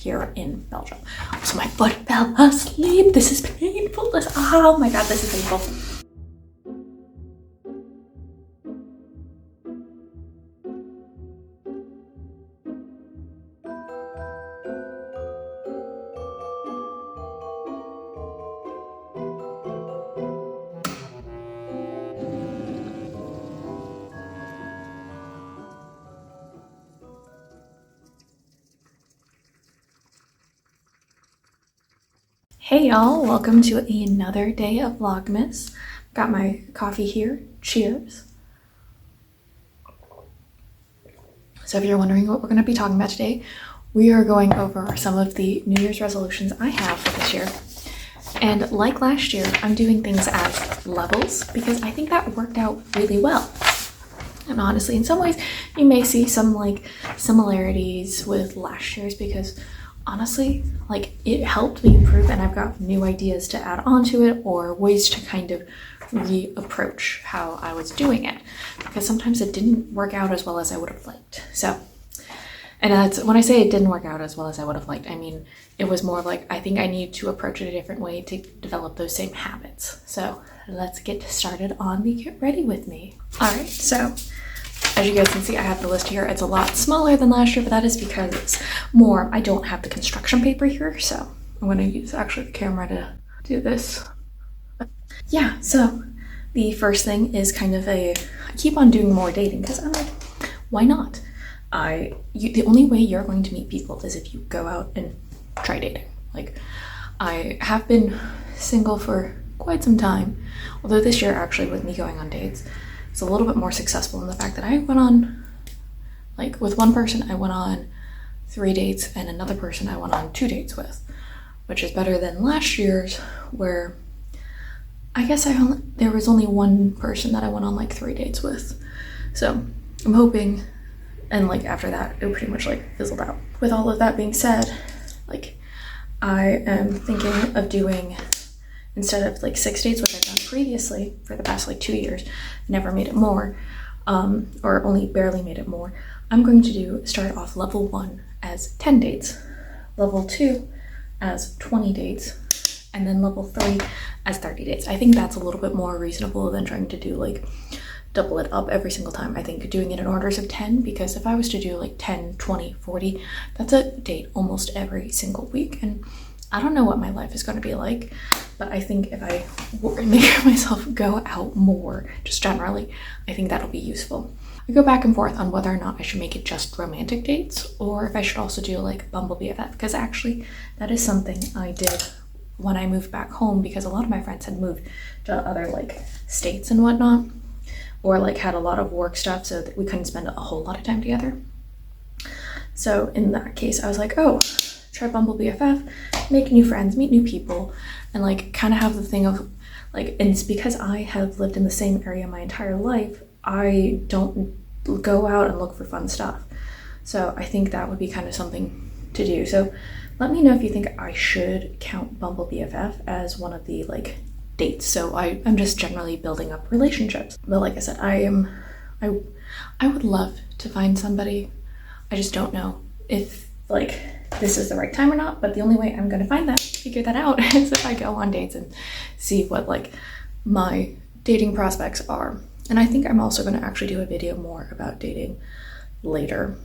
here in Belgium. So my foot fell asleep. This is painful. Oh my god, this is painful. Hey y'all, welcome to another day of Vlogmas. Got my coffee here. Cheers. So if you're wondering what we're going to be talking about today, we are going over some of the New Year's resolutions I have for this year. And like last year, I'm doing things as levels because I think that worked out really well. And honestly, in some ways, you may see some like similarities with last year's because honestly, like it helped me improve and I've got new ideas to add on to it or ways to kind of reapproach how I was doing it because sometimes it didn't work out as well as I would have liked. So, and that's when I say it didn't work out as well as I would have liked, I mean, it was more like I think I need to approach it a different way to develop those same habits. So let's get started on the get ready with me. All right, so as you guys can see, I have the list here. It's a lot smaller than last year, but that is because it's more, I don't have the construction paper here, so I'm going to use actually the camera to do this. Yeah, so the first thing is kind of I keep on doing more dating because I'm like, why not? The only way you're going to meet people is if you go out and try dating. Like, I have been single for quite some time, although this year actually with me going on dates, it's a little bit more successful in the fact that I went on, like with one person I went on 3 dates and another person I went on 2 dates with, which is better than last year's where I guess there was only one person that I went on like 3 dates with. So I'm hoping, and like after that it pretty much like fizzled out. With all of that being said, like I am thinking of doing, instead of like 6 dates, which I've done previously for the past like 2 years, never made it more, or only barely made it more, I'm going to start off level 1 as 10 dates, level 2 as 20 dates, and then level 3 as 30 dates. I think that's a little bit more reasonable than trying to do like double it up every single time. I think doing it in orders of 10, because if I was to do like 10, 20, 40, that's a date almost every single week. And I don't know what my life is going to be like, but I think if I make myself go out more, just generally, I think that'll be useful. I go back and forth on whether or not I should make it just romantic dates or if I should also do like Bumble BFF, because actually that is something I did when I moved back home because a lot of my friends had moved to other like states and whatnot, or like had a lot of work stuff so that we couldn't spend a whole lot of time together. So in that case, I was like, oh, try Bumble BFF, make new friends, meet new people, and like kind of have the thing of like, and it's because I have lived in the same area my entire life, I don't go out and look for fun stuff. So I think that would be kind of something to do. So let me know if you think I should count Bumble BFF as one of the like dates. So I'm just generally building up relationships. But like I said, I would love to find somebody. I just don't know if like this is the right time or not, but the only way I'm gonna figure that out is if I go on dates and see what like my dating prospects are. And I think I'm also gonna actually do a video more about dating later,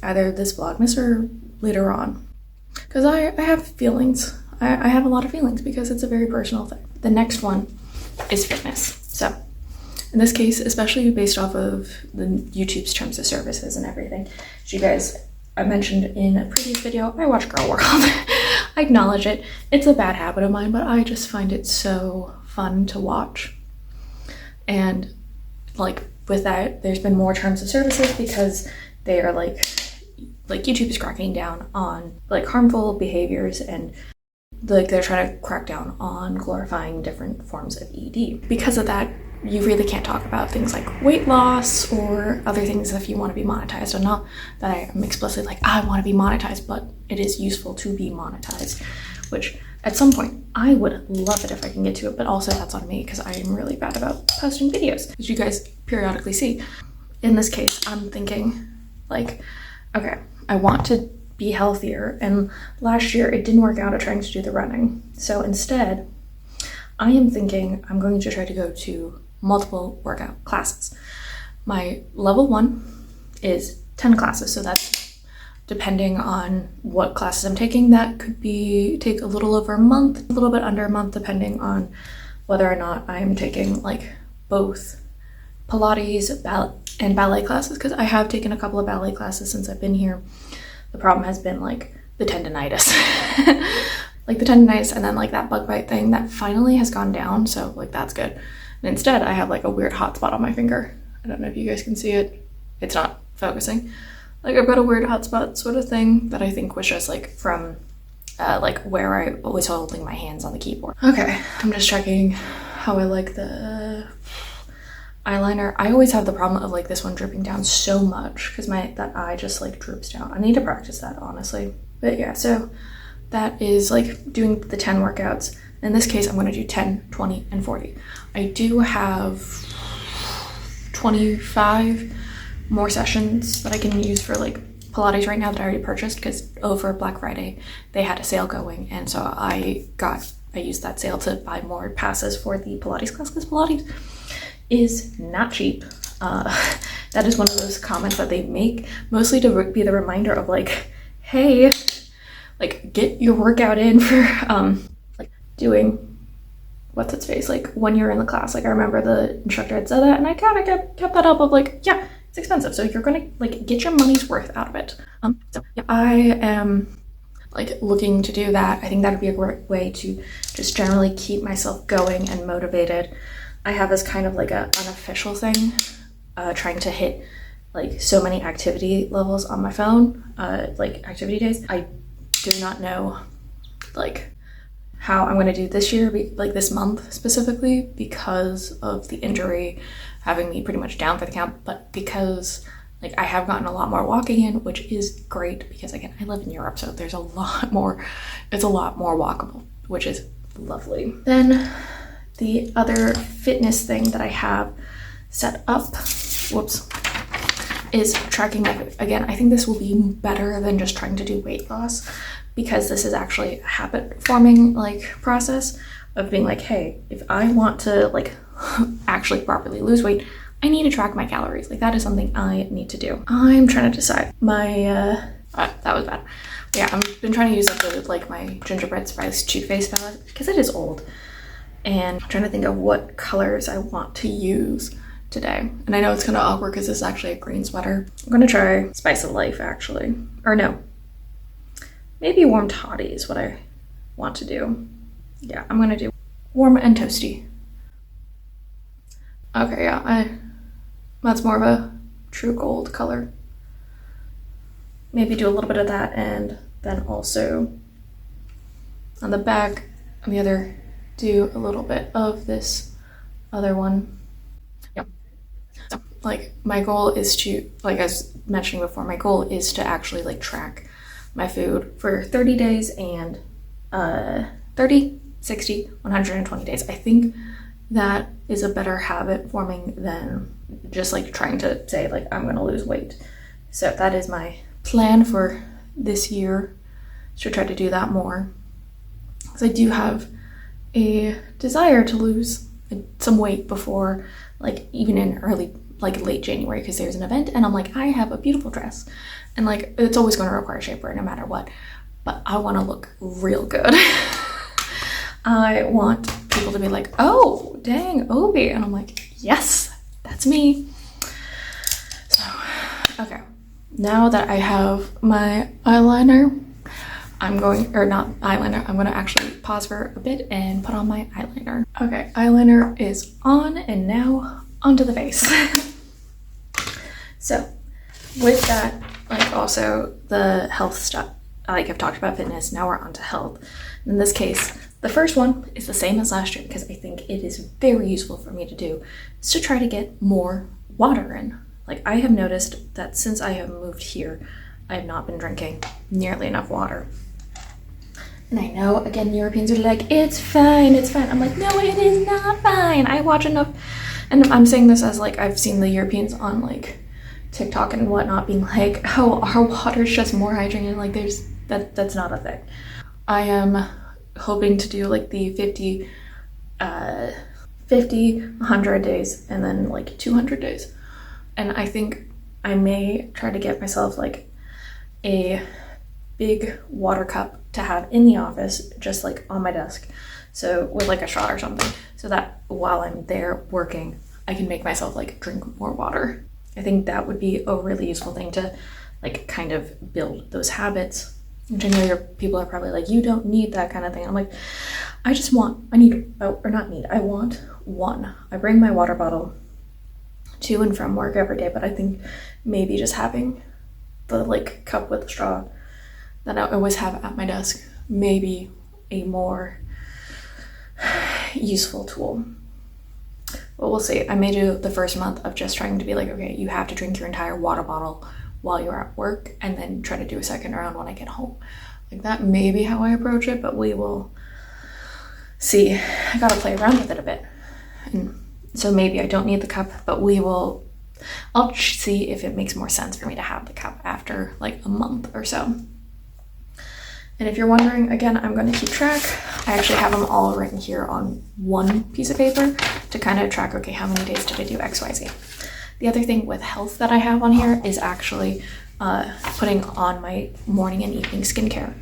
either this Vlogmas or later on, because I have feelings. I have a lot of feelings because it's a very personal thing. The next one is fitness. So in this case, especially based off of the YouTube's terms of services and everything, as you guys, I mentioned in a previous video, I watch Girl World. I acknowledge it. It's a bad habit of mine, but I just find it so fun to watch. And like with that, there's been more terms of services because they are like YouTube is cracking down on like harmful behaviors and like they're trying to crack down on glorifying different forms of ED. Because of that, you really can't talk about things like weight loss or other things if you want to be monetized. And not that I am explicitly like, I want to be monetized, but it is useful to be monetized, which at some point I would love it if I can get to it, but also that's on me because I am really bad about posting videos, as you guys periodically see. In this case, I'm thinking like, okay, I want to be healthier. And last year it didn't work out at trying to do the running. So instead, I am thinking I'm going to try to go to multiple workout classes. My level 1 is 10 classes, so that's depending on what classes I'm taking. That could take a little over a month, a little bit under a month, depending on whether or not I'm taking like both Pilates and ballet classes, because I have taken a couple of ballet classes since I've been here. The problem has been like the tendonitis. Like the tendonitis and then like that bug bite thing that finally has gone down, so like that's good. And instead I have like a weird hot spot on my finger. I don't know if you guys can see it. It's not focusing. Like I've got a weird hot spot sort of thing that I think was just like from like where I was holding my hands on the keyboard. Okay, I'm just checking how I like the eyeliner. I always have the problem of like this one dripping down so much because that eye just like droops down. I need to practice that, honestly. But yeah, so that is like doing the 10 workouts. In this case, I'm going to do 10, 20, and 40. I do have 25 more sessions that I can use for like Pilates right now that I already purchased, because over Black Friday they had a sale going, and so I used that sale to buy more passes for the Pilates class, because Pilates is not cheap. That is one of those comments that they make mostly to be the reminder of like, hey, like get your workout in for like doing what's its face, like when you're in the class. Like I remember the instructor had said that, and I kind of kept that up of like, yeah, it's expensive, so you're gonna like get your money's worth out of it. So yeah, I am like looking to do that. I think that would be a great way to just generally keep myself going and motivated. I have this kind of like a unofficial thing, trying to hit like so many activity levels on my phone, like activity days. I do not know like how I'm going to do this year, like this month specifically, because of the injury having me pretty much down for the count, but because like I have gotten a lot more walking in, which is great because again, I live in Europe, so there's it's a lot more walkable, which is lovely. Then the other fitness thing that I have set up, is tracking my food. Again, I think this will be better than just trying to do weight loss, because this is actually a habit forming like process of being like, hey, if I want to like actually properly lose weight, I need to track my calories. Like that is something I need to do. I'm trying to decide my that was bad. Yeah, I've been trying to use up my gingerbread spice toothpaste palette because it is old, and I'm trying to think of what colors I want to use today. And I know it's kind of awkward because this is actually a green sweater. I'm gonna try Spice of Life actually, or no, maybe Warm Toddy is what I want to do. Yeah, I'm gonna do warm and toasty. Okay, yeah, that's more of a true gold color. Maybe do a little bit of that, and then also on the back, on the other, do a little bit of this other one. Yep. So, like, my goal is to, like I was mentioning before, my goal is to actually like track my food for 30 days and 30, 60, 120 days. I think that is a better habit forming than just like trying to say like I'm gonna lose weight. So that is my plan for this year, to try to do that more, because I do have a desire to lose some weight before like even in late January, because there's an event and I'm like, I have a beautiful dress, and like it's always going to require shapewear no matter what, but I want to look real good. I want people to be like, oh dang, Obi, and I'm like, yes, that's me. So okay, now that I have my eyeliner, I'm going to actually pause for a bit and put on my eyeliner. Okay, eyeliner is on, and now onto the face. So with that, like also the health stuff, like I've talked about fitness, now we're on to health. In this case, the first one is the same as last year, because I think it is very useful for me to do, is to try to get more water in. Like I have noticed that since I have moved here, I have not been drinking nearly enough water. And I know, again, Europeans are like, it's fine, it's fine. I'm like, no, it is not fine. I watch enough, and I'm saying this as like I've seen the Europeans on like TikTok and whatnot being like, oh, our water is just more hydrated. Like that's not a thing. I am hoping to do like the 50, 100 days and then like 200 days. And I think I may try to get myself like a big water cup to have in the office, just like on my desk. So with like a shot or something, so that while I'm there working, I can make myself like drink more water. I think that would be a really useful thing to like kind of build those habits. Which I know people are probably like, you don't need that kind of thing. I'm like, I want one. I bring my water bottle to and from work every day, but I think maybe just having the like cup with the straw that I always have at my desk, maybe a more useful tool. But we'll see. I may do the first month of just trying to be like, okay, you have to drink your entire water bottle while you're at work, and then try to do a second round when I get home. Like that may be how I approach it, but we will see. I gotta play around with it a bit. And so maybe I don't need the cup, but I'll see if it makes more sense for me to have the cup after like a month or so. And if you're wondering, again, I'm going to keep track. I actually have them all written here on one piece of paper to kind of track, okay, how many days did I do X, Y, Z? The other thing with health that I have on here is actually putting on my morning and evening skincare.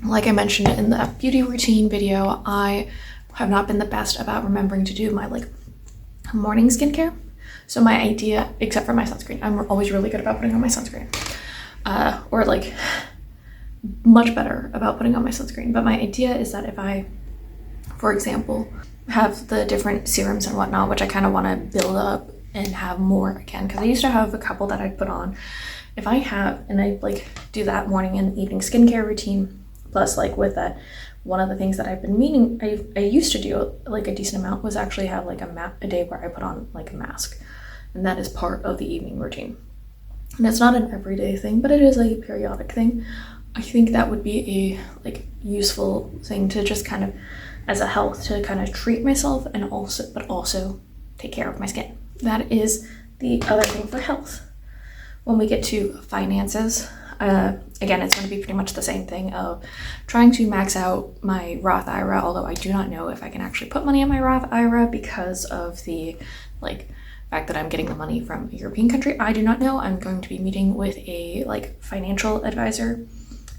Like I mentioned in the beauty routine video, I have not been the best about remembering to do my like morning skincare. So my idea, except for my sunscreen, I'm always really good about putting on my sunscreen. Or like much better about putting on my sunscreen. But my idea is that if I, for example, have the different serums and whatnot, which I kind of want to build up and have more again, because I used to have a couple that I'd put on. If I have, and I like do that morning and evening skincare routine, plus like with that, one of the things that I've been meaning, I used to do like a decent amount was actually have like a day where I put on like a mask. And that is part of the evening routine. And it's not an everyday thing, but it is a periodic thing. I think that would be a like useful thing to just kind of, as a health, to kind of treat myself and also take care of my skin. That is the other thing for health. When we get to finances, again, it's going to be pretty much the same thing of trying to max out my Roth IRA, although I do not know if I can actually put money in my Roth IRA because of the like fact that I'm getting the money from a European country. I do not know. I'm going to be meeting with a like financial advisor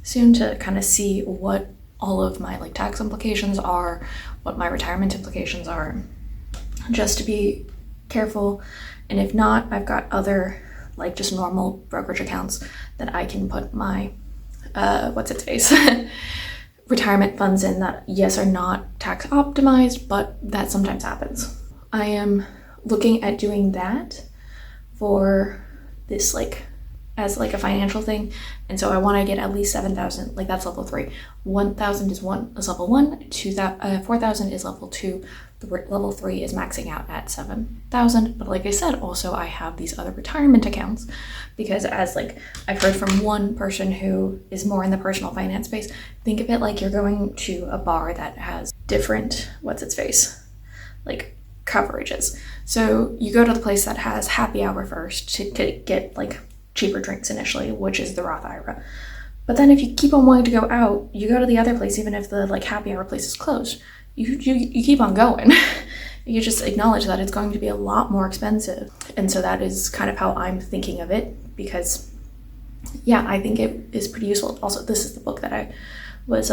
soon to kind of see what all of my like tax implications are, what my retirement implications are, just to be careful. And if not, I've got other like just normal brokerage accounts that I can put my retirement funds in that, yes, are not tax optimized, but that sometimes happens. I am looking at doing that for this like as like a financial thing, and so I want to get at least 7,000. Like that's level 3. 1,000 is level 1. 4,000 is level 2. Level 3 is maxing out at 7,000. But like I said, also I have these other retirement accounts because, as like I've heard from one person who is more in the personal finance space, think of it like you're going to a bar that has different like coverages. So you go to the place that has happy hour first to get like cheaper drinks initially, which is the Roth IRA. But then if you keep on wanting to go out, you go to the other place, even if the like happy hour place is closed. You keep on going. You just acknowledge that it's going to be a lot more expensive. And so that is kind of how I'm thinking of it, because yeah, I think it is pretty useful. Also, this is the book that I was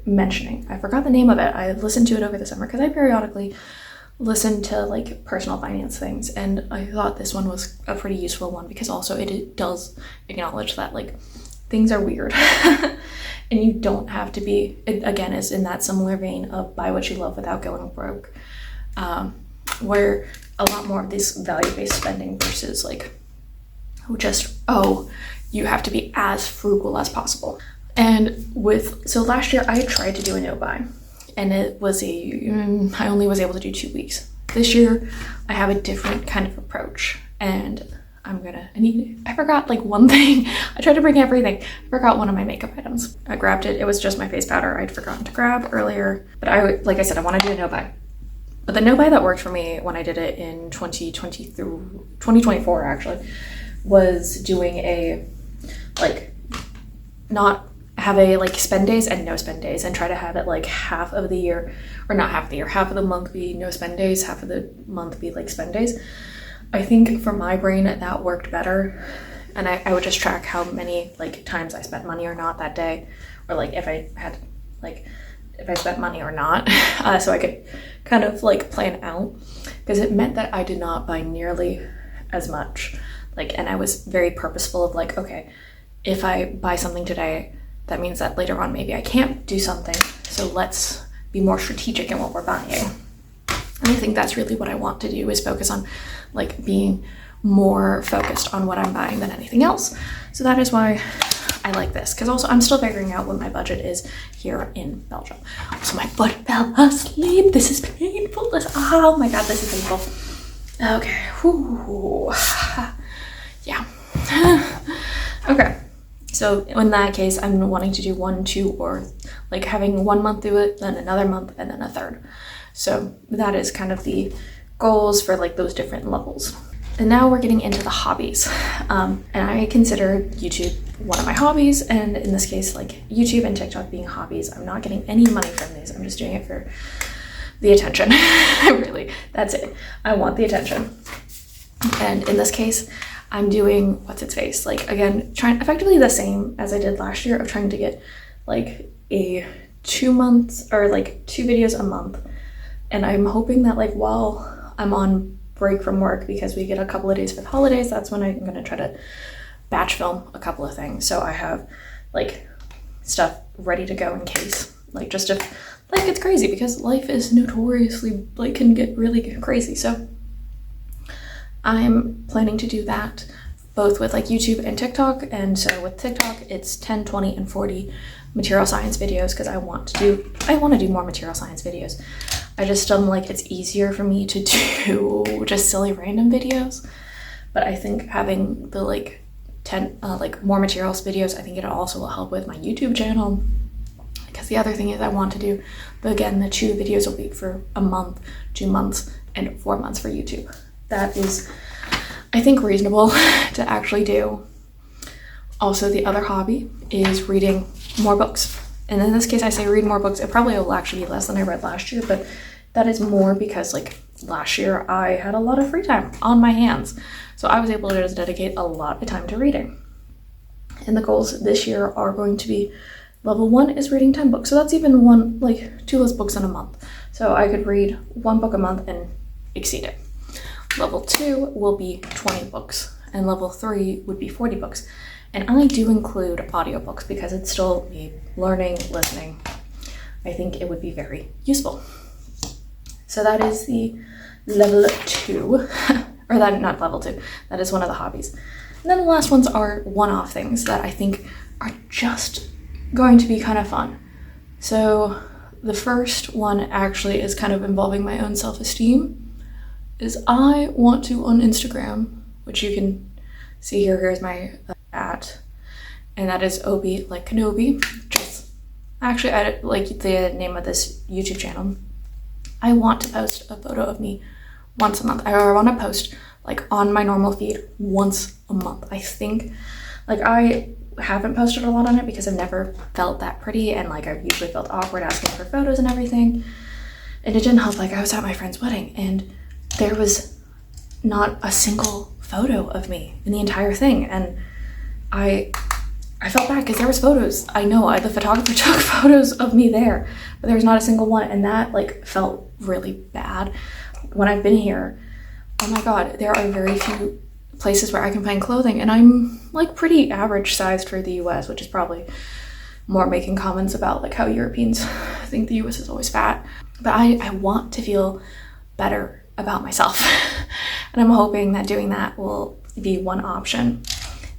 mentioning. I forgot the name of it. I listened to it over the summer because I periodically listen to like personal finance things, and I thought this one was a pretty useful one because also it does acknowledge that like things are weird and you don't have to be, it again is in that similar vein of buy what you love without going broke, where a lot more of this value-based spending versus like just, oh, you have to be as frugal as possible. And so last year I tried to do a no buy, and it was I only was able to do 2 weeks. This year I have a different kind of approach, and I forgot like one thing. I tried to bring everything. I forgot one of my makeup items. I grabbed it. It was just my face powder I'd forgotten to grab earlier. But like I said, I want to do a no buy. But the no-buy that worked for me when I did it in 2024 actually, was doing a, like, not have a, like, spend days and no spend days, and try to have it, like, half of the year, or not half of the year, half of the month be no spend days, half of the month be, like, spend days. I think for my brain that worked better, and I would just track how many, like, times I spent money or not that day, or, like, if I had, like, if I spent money or not, so I could kind of, like, plan out, because it meant that I did not buy nearly as much, like, and I was very purposeful of, like, okay, if I buy something today, that means that later on maybe I can't do something, so let's be more strategic in what we're buying. And I think that's really what I want to do, is focus on, like, being more focused on what I'm buying than anything else. So that is why I like this, because also I'm still figuring out what my budget is here in Belgium. So my butt fell asleep. This is painful. Oh my god, this is painful. Okay. Whew. Yeah. Okay. So in that case, I'm wanting to do 1, 2, or, like, having 1 month do it, then another month, and then a third. So that is kind of the goals for, like, those different levels. And now we're getting into the hobbies. And I consider YouTube one of my hobbies, and in this case, like, YouTube and TikTok being hobbies. I'm not getting any money from these. I'm just doing it for the attention. Really, that's it. I want the attention. And in this case, I'm doing what's its face, like, again, trying effectively the same as I did last year, of trying to get, like, a 2 months, or, like, 2 videos a month. And I'm hoping that, like, while I'm on break from work, because we get a couple of days for the holidays, that's when I'm gonna try to batch film a couple of things, so I have, like, stuff ready to go in case, like, just if life gets crazy, because life is notoriously, like, can get really crazy. So I'm planning to do that both with, like, YouTube and TikTok. And so with TikTok, it's 10, 20, and 40 material science videos, because I want to do more material science videos. I just like, it's easier for me to do just silly random videos, but I think having the, like, 10 like, more materials videos, I think it also will help with my YouTube channel, because the other thing is I want to do, again, the 2 videos a week for a month, 2 months, and 4 months for YouTube. That is, I think, reasonable to actually do. Also, the other hobby is reading more books. And in this case, I say read more books. It probably will actually be less than I read last year, but that is more because, like, last year I had a lot of free time on my hands. So I was able to just dedicate a lot of time to reading. And the goals this year are going to be, level 1 is reading 10 books. So that's even 2 less books in a month. So I could read 1 book a month and exceed it. Level 2 will be 20 books, and level 3 would be 40 books. And I do include audiobooks because it's still me learning, listening. I think it would be very useful. So that is the level 2, or that, not level 2, that is one of the hobbies. And then the last ones are one-off things that I think are just going to be kind of fun. So the first one actually is kind of involving my own self-esteem, is I want to, on Instagram, which you can see here, here's my @ and that is Obi, like Kenobi. Just, actually, I like the name of this YouTube channel. I want to post a photo of me once a month. I want to post, like, on my normal feed once a month. I think, like, I haven't posted a lot on it because I've never felt that pretty, and, like, I've usually felt awkward asking for photos and everything. And it didn't help, like, I was at my friend's wedding and there was not a single photo of me in the entire thing, and I felt bad because there was photos. I know the photographer took photos of me there, but there was not a single one, and that, like, felt really bad. When I've been here, oh my god, there are very few places where I can find clothing, and I'm, like, pretty average sized for the US, which is probably more making comments about, like, how Europeans think the US is always fat. But I want to feel better about myself. And I'm hoping that doing that will be one option,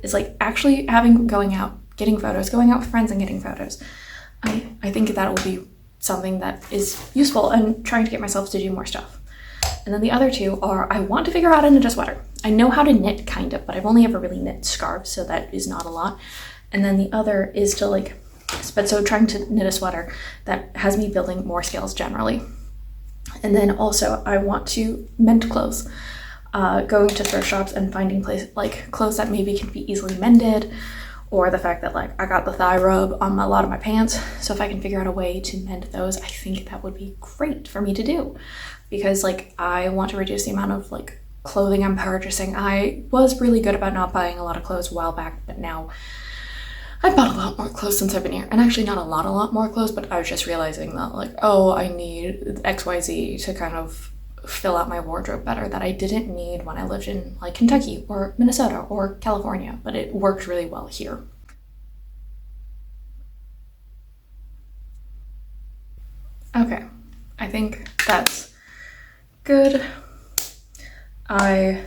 is, like, actually going out, getting photos, going out with friends and getting photos. I think that will be something that is useful, and trying to get myself to do more stuff. And then the other 2 are, I want to figure out how to knit a sweater. I know how to knit, kind of, but I've only ever really knit scarves, so that is not a lot. And then the other is to, like, so trying to knit a sweater that has me building more skills generally. And then also I want to mend clothes. Going to thrift shops and finding clothes that maybe can be easily mended, or the fact that like I got the thigh rub on a lot of my pants. So if I can figure out a way to mend those, I think that would be great for me to do, because like I want to reduce the amount of like clothing I'm purchasing. I was really good about not buying a lot of clothes a while back, but now I bought a lot more clothes since I've been here. And actually not a lot more clothes, but I was just realizing that like, oh, I need XYZ to kind of fill out my wardrobe better that I didn't need when I lived in like Kentucky or Minnesota or California, but it worked really well here. Okay, I think that's good. I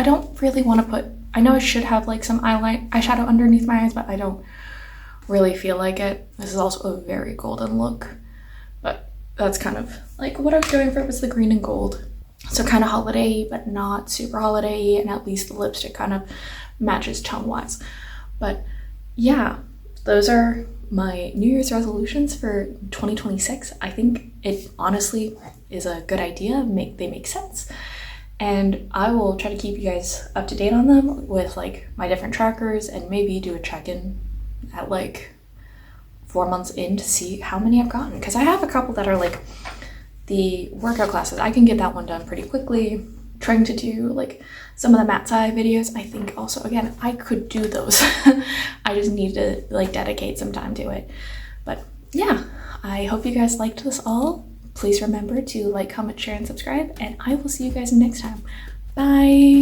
don't really want to put, I know I should have like some eyeshadow underneath my eyes, but I don't really feel like it. This is also a very golden look, but that's kind of like what I was going for, was the green and gold. So kind of holiday, but not super holiday, and at least the lipstick kind of matches tone-wise. But yeah, those are my New Year's resolutions for 2026. I think it honestly is a good idea. They make sense. And I will try to keep you guys up to date on them with like my different trackers, and maybe do a check-in at like 4 months in to see how many I've gotten. Because I have a couple that are like the workout classes. I can get that one done pretty quickly. Trying to do like some of the Matt's Eye videos. I think also, again, I could do those. I just need to like dedicate some time to it. But yeah, I hope you guys liked this all. Please remember to like, comment, share, and subscribe, and I will see you guys next time. Bye!